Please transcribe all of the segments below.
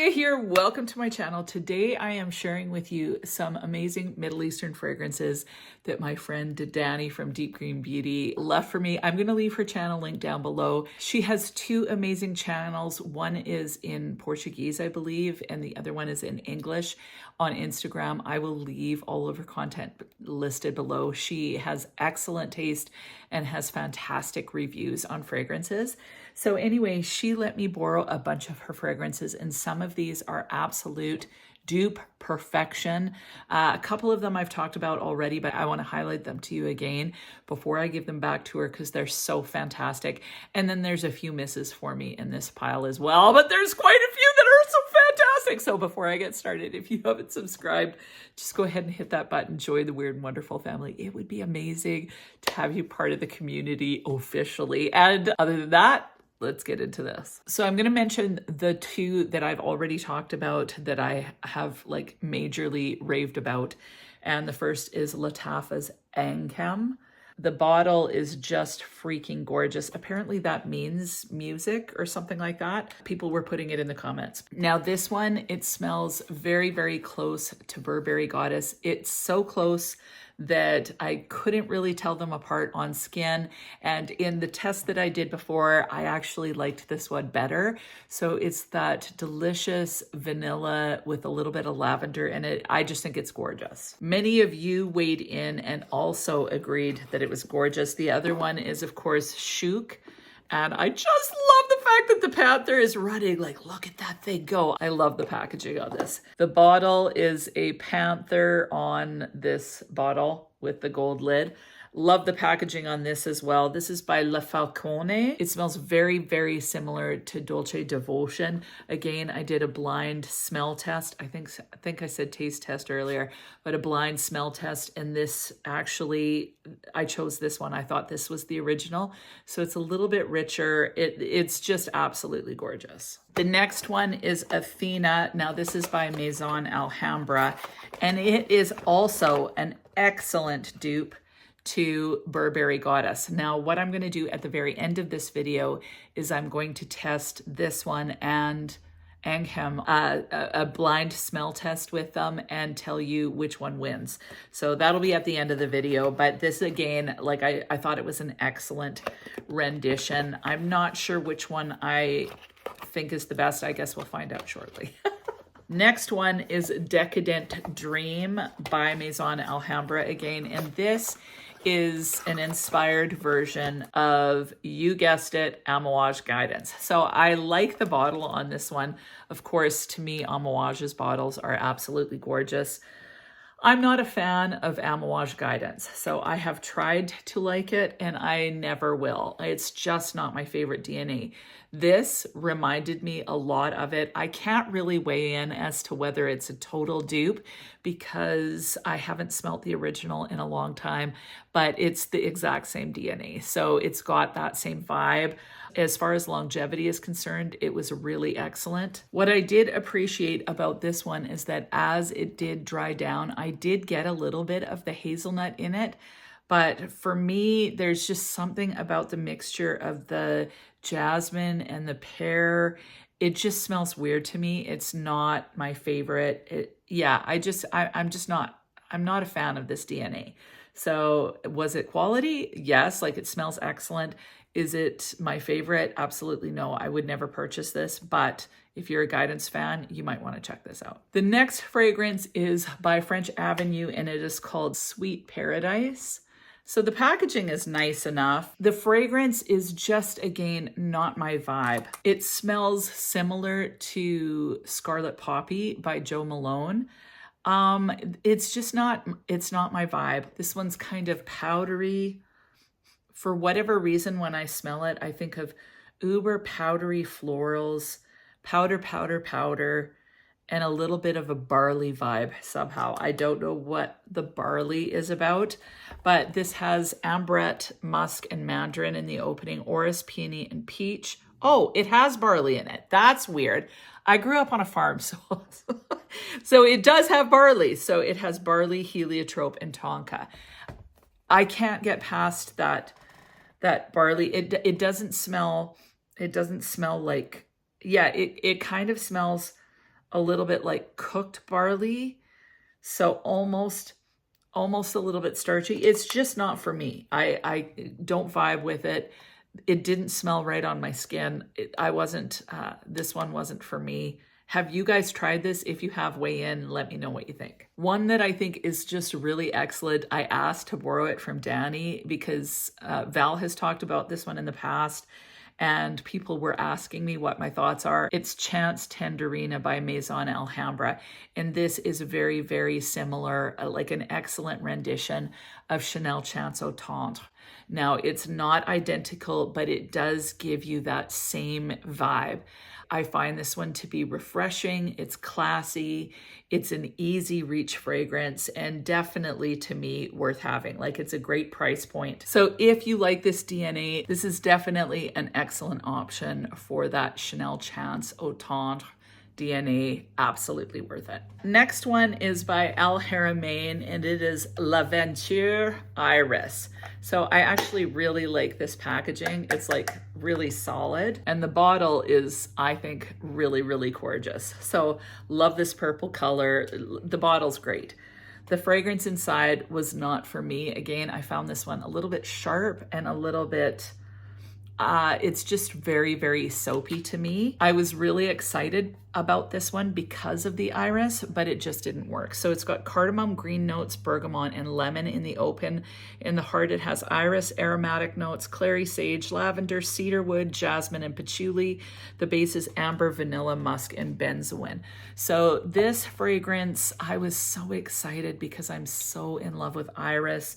Leah here. Welcome to my channel. Today I am sharing with you some amazing Middle Eastern fragrances that my friend Danny from Deep Green Beauty left for me. I'm going to leave her channel link down below. She has two amazing channels. One is in Portuguese, I believe, and the other one is in English on Instagram. I will leave all of her content listed below. She has excellent taste and has fantastic reviews on fragrances. So anyway, she let me borrow a bunch of her fragrances, and some of these are absolute dupe perfection. A couple of them I've talked about already, but I want to highlight them to you again before I give them back to her because they're so fantastic. And then there's a few misses for me in this pile as well, but there's quite a few that are so fantastic. So before I get started, if you haven't subscribed, just go ahead and hit that button. Join the Weird and Wonderful family. It would be amazing to have you part of the community officially. And other than that, let's get into this. So I'm going to mention the two that I've already talked about that I have like majorly raved about. And the first is Lattafa's Ankem. The bottle is just freaking gorgeous. Apparently that means music or something like that. People were putting it in the comments. Now this one, it smells very, very close to Burberry Goddess. It's so close that I couldn't really tell them apart on skin. And in the test that I did before, I actually liked this one better. So it's that delicious vanilla with a little bit of lavender in it. I just think it's gorgeous. Many of you weighed in and also agreed that it was gorgeous. The other one is, of course, Chouk. And I just love the fact that the panther is running. Like, look at that thing go. I love the packaging on this. The bottle is a panther on this bottle with the gold lid. Love the packaging on this as well. This is by La Falcone. It smells very, very similar to Dolce Devotion. Again, I did a blind smell test. I think I said taste test earlier, but a blind smell test. And this actually, I chose this one. I thought this was the original. So it's a little bit richer. It's just absolutely gorgeous. The next one is Athena. Now this is by Maison Alhambra, and it is also an excellent dupe to Burberry Goddess. Now, what I'm going to do at the very end of this video is I'm going to test this one and Ankem, a blind smell test with them and tell you which one wins. So that'll be at the end of the video. But this again, like I thought it was an excellent rendition. I'm not sure which one I think is the best. I guess we'll find out shortly. Next one is Decadent Dream by Maison Alhambra again. And this is an inspired version of, you guessed it, Amouage Guidance. So I like the bottle on this one. Of course, to me, Amouage's bottles are absolutely gorgeous. I'm not a fan of Amouage Guidance, so I have tried to like it and I never will. It's just not my favorite DNA. This reminded me a lot of it. I can't really weigh in as to whether it's a total dupe because I haven't smelt the original in a long time, but it's the exact same DNA. So it's got that same vibe. As far as longevity is concerned, it was really excellent. What I did appreciate about this one is that as it did dry down, I did get a little bit of the hazelnut in it. But for me, there's just something about the mixture of the jasmine and the pear. It just smells weird to me. It's not my favorite. I'm not a fan of this DNA. So was it quality? Yes, like it smells excellent. Is it my favorite? Absolutely no. I would never purchase this, but if you're a Guidance fan, you might want to check this out. The next fragrance is by French Avenue, and it is called Sweet Paradise. So the packaging is nice enough. The fragrance is just, again, not my vibe. It smells similar to Scarlet Poppy by Jo Malone. It's not my vibe. This one's kind of powdery. For whatever reason, when I smell it, I think of uber powdery florals, powder, and a little bit of a barley vibe somehow. I don't know what the barley is about, but this has ambrette, musk, and mandarin in the opening, orris, peony, and peach. Oh, it has barley in it. That's weird. I grew up on a farm, so it does have barley. So it has barley, heliotrope, and tonka. I can't get past that barley. It doesn't smell like, yeah, it kind of smells a little bit like cooked barley. So almost a little bit starchy. It's just not for me. I don't vibe with it. It didn't smell right on my skin. This one wasn't for me. Have you guys tried this? If you have, weigh in, let me know what you think. One that I think is just really excellent. I asked to borrow it from Danny because Val has talked about this one in the past and people were asking me what my thoughts are. It's Chance Tenderina by Maison Alhambra. And this is very, very similar, like an excellent rendition of Chanel Chance Au Tendre. Now, it's not identical, but it does give you that same vibe. I find this one to be refreshing. It's classy. It's an easy reach fragrance and definitely to me worth having. Like, it's a great price point. So if you like this DNA, this is definitely an excellent option for that Chanel Chance Au Tendre DNA. Absolutely worth it. Next one is by Al Haramain and it is L'Aventure Iris. So I actually really like this packaging. It's like really solid and the bottle is, I think, really, really gorgeous. So love this purple color. The bottle's great. The fragrance inside was not for me. Again, I found this one a little bit sharp and a little bit it's just very, very soapy to me. I was really excited about this one because of the iris, but it just didn't work. So it's got cardamom, green notes, bergamot, and lemon in the open. In the heart, it has iris, aromatic notes, clary sage, lavender, cedarwood, jasmine, and patchouli. The base is amber, vanilla, musk, and benzoin. So this fragrance, I was so excited because I'm so in love with iris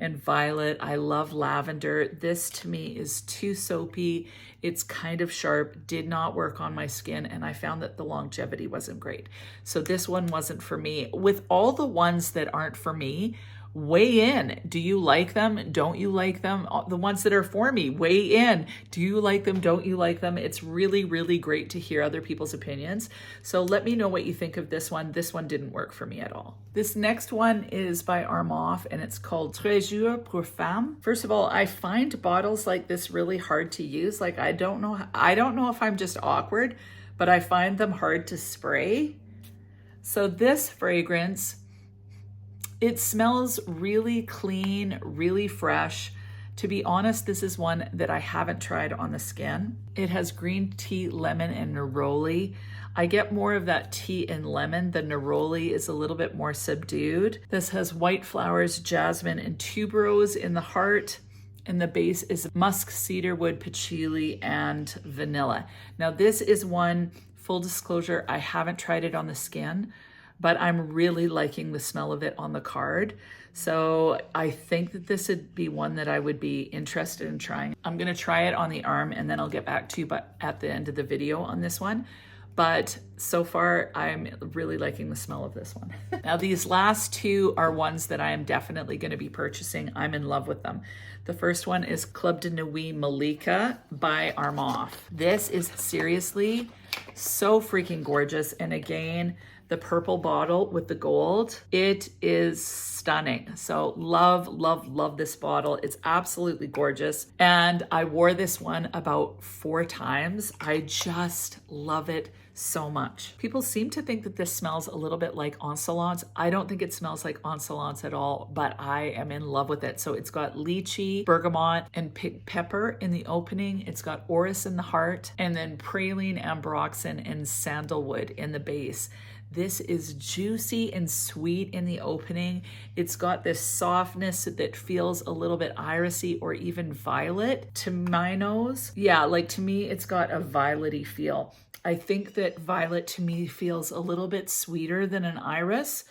and violet. I love lavender. This to me is too soapy. It's kind of sharp, did not work on my skin, and I found that the longevity wasn't great. So this one wasn't for me. With all the ones that aren't for me, weigh in. Do you like them? Don't you like them? The ones that are for me, weigh in. Do you like them? Don't you like them? It's really, really great to hear other people's opinions. So let me know what you think of this one. This one didn't work for me at all. This next one is by Armaf and it's called Trésor pour Femme. First of all, I find bottles like this really hard to use. Like, I don't know if I'm just awkward, but I find them hard to spray. So this fragrance, it smells really clean, really fresh. To be honest, this is one that I haven't tried on the skin. It has green tea, lemon, and neroli. I get more of that tea and lemon. The neroli is a little bit more subdued. This has white flowers, jasmine, and tuberose in the heart. And the base is musk, cedarwood, patchouli, and vanilla. Now this is one, full disclosure, I haven't tried it on the skin, but I'm really liking the smell of it on the card. So I think that this would be one that I would be interested in trying. I'm gonna try it on the arm and then I'll get back to you at the end of the video on this one. But so far, I'm really liking the smell of this one. Now, these last two are ones that I am definitely gonna be purchasing. I'm in love with them. The first one is Club de Nuit Malika by Armaf. This is seriously so freaking gorgeous. And again, the purple bottle with the gold, it is stunning. So love, love, love this bottle. It's absolutely gorgeous. And I wore this one about 4 times. I just love it so much. People seem to think that this smells a little bit like Encelance. I don't think it smells like Encelance at all, but I am in love with it. So it's got lychee, bergamot, and pink pepper in the opening. It's got orris in the heart, and then praline, ambroxan, and sandalwood in the base. This is juicy and sweet in the opening. It's got this softness that feels a little bit irisy or even violet to my nose. Yeah, like to me, it's got a violet-y feel. I think that violet to me feels a little bit sweeter than an iris.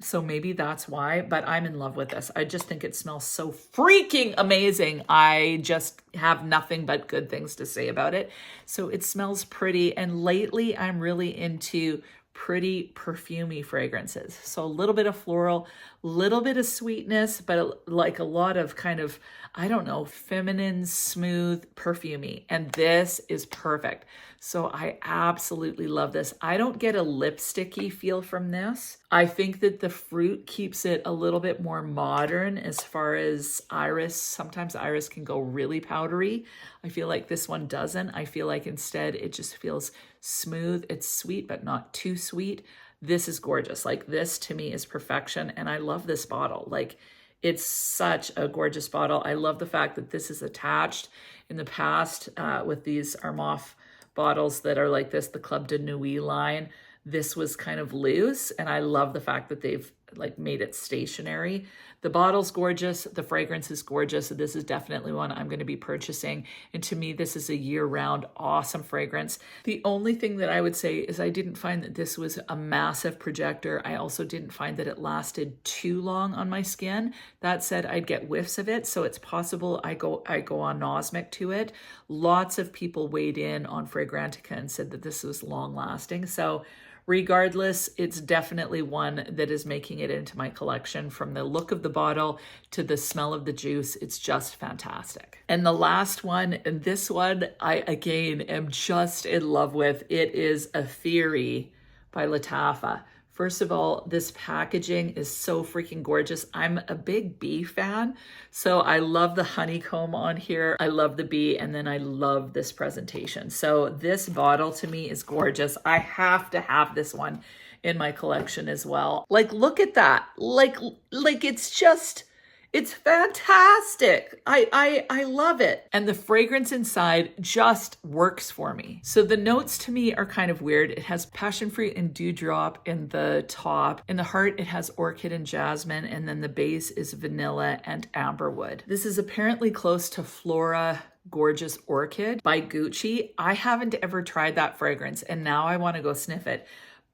So maybe that's why, but I'm in love with this. I just think it smells so freaking amazing. I just have nothing but good things to say about it. So it smells pretty. And lately I'm really into pretty perfumey fragrances. So a little bit of floral, little bit of sweetness, but like a lot of kind of, I don't know, feminine, smooth, perfumey. And this is perfect. So I absolutely love this. I don't get a lipsticky feel from this. I think that the fruit keeps it a little bit more modern as far as iris. Sometimes iris can go really powdery. I feel like this one doesn't. I feel like instead it just feels smooth. It's sweet, but not too sweet. This is gorgeous. Like, this to me is perfection. And I love this bottle. Like, it's such a gorgeous bottle. I love the fact that this is attached. In the past, with these Armaf bottles that are like this, the Club de Nuit line, this was kind of loose, and I love the fact that they've like made it stationary. The bottle's gorgeous, the fragrance is gorgeous. So this is definitely one I'm going to be purchasing, and to me this is a year-round awesome fragrance. The only thing that I would say is I didn't find that this was a massive projector. I also didn't find that it lasted too long on my skin. That said, I'd get whiffs of it, so it's possible I go anosmic to it. Lots of people weighed in on Fragrantica and said that this was long lasting. So regardless, it's definitely one that is making it into my collection. From the look of the bottle to the smell of the juice, it's just fantastic. And the last one, and this one I again am just in love with, it is Atheeri by Lattafa. First of all, this packaging is so freaking gorgeous. I'm a big bee fan, so I love the honeycomb on here. I love the bee, and then I love this presentation. So this bottle to me is gorgeous. I have to have this one in my collection as well. Like, look at that. Like it's just, it's fantastic. I love it. And the fragrance inside just works for me. So the notes to me are kind of weird. It has passion fruit and dewdrop in the top. In the heart, it has orchid and jasmine. And then the base is vanilla and amberwood. This is apparently close to Flora Gorgeous Orchid by Gucci. I haven't ever tried that fragrance, and now I want to go sniff it.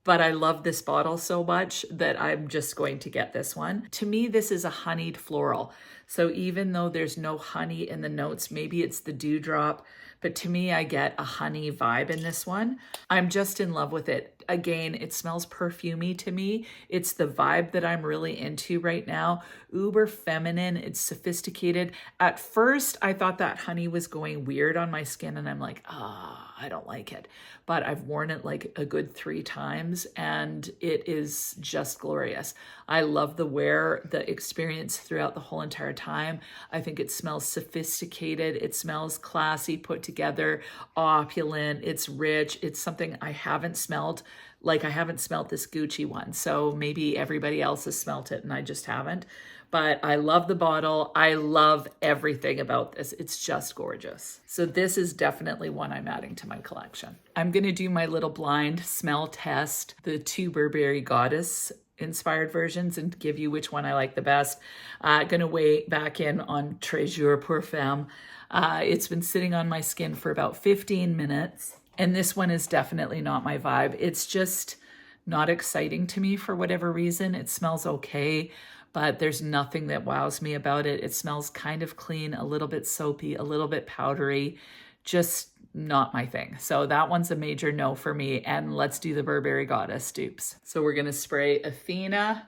But I love this bottle so much that I'm just going to get this one. To me, this is a honeyed floral. So even though there's no honey in the notes, maybe it's the dewdrop, but to me, I get a honey vibe in this one. I'm just in love with it. Again, it smells perfumey to me. It's the vibe that I'm really into right now. Uber feminine, it's sophisticated. At first, I thought that honey was going weird on my skin, and I'm like, I don't like it. But I've worn it like a good 3 times, and it is just glorious. I love the wear, the experience throughout the whole entire time. I think it smells sophisticated. It smells classy, put together, opulent. It's rich. It's something I haven't smelled. Like, I haven't smelled this Gucci one. So maybe everybody else has smelt it and I just haven't. But I love the bottle. I love everything about this. It's just gorgeous. So this is definitely one I'm adding to my collection. I'm going to do my little blind smell test, the 2 Burberry Goddess inspired versions, and give you which one I like the best. Going to weigh back in on Trésor Perfume. It's been sitting on my skin for about 15 minutes. And this one is definitely not my vibe. It's just not exciting to me for whatever reason. It smells okay, but there's nothing that wows me about it. It smells kind of clean, a little bit soapy, a little bit powdery, just not my thing. So that one's a major no for me. And let's do the Burberry Goddess dupes. So we're gonna spray Athena,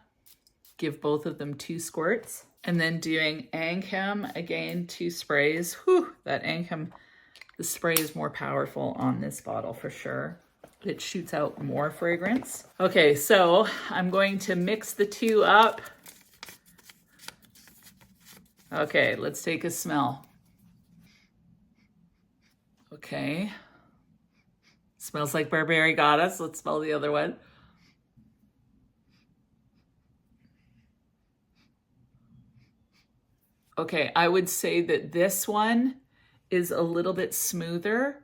give both of them 2 squirts, and then doing Angham, again, 2 sprays. Whew, that Angham, the spray is more powerful on this bottle for sure. It shoots out more fragrance. Okay, so I'm going to mix the 2 up. Okay, let's take a smell. Okay. Smells like Burberry Goddess. Let's smell the other one. Okay, I would say that this one is a little bit smoother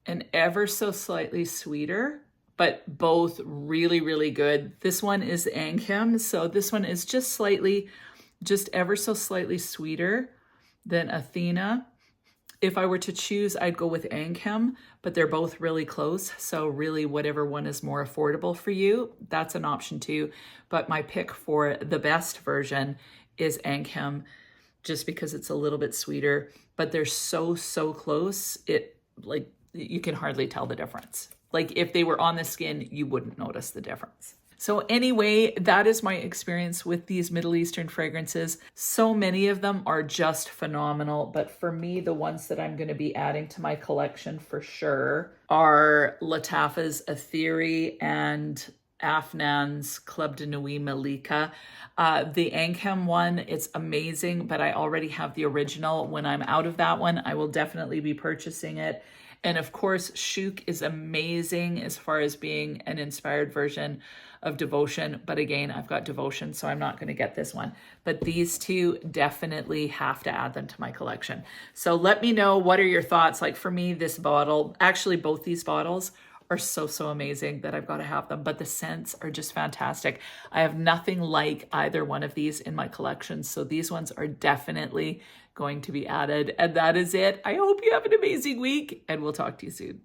and ever so slightly sweeter, but both really, really good. This one is Angham, so this one is just ever so slightly sweeter than Athena. If I were to choose, I'd go with Angham, but they're both really close. So really, whatever one is more affordable for you, that's an option too. But my pick for the best version is Angham, just because it's a little bit sweeter, but they're so close. You can hardly tell the difference. Like, if they were on the skin, you wouldn't notice the difference. So anyway, that is my experience with these Middle Eastern fragrances. So many of them are just phenomenal, but for me, the ones that I'm going to be adding to my collection for sure are Lattafa's Atheeri and Afnan's Club de Nuit Malika. The Ankem one, it's amazing, but I already have the original. When I'm out of that one, I will definitely be purchasing it. And of course, Chouk is amazing as far as being an inspired version of Devotion. But again, I've got Devotion, so I'm not going to get this one. But these two definitely have to add them to my collection. So let me know, what are your thoughts? Like for me, this bottle, actually both these bottles are so amazing that I've got to have them, but the scents are just fantastic. I have nothing like either one of these in my collection, so these ones are definitely going to be added. And that is it. I hope you have an amazing week, and we'll talk to you soon.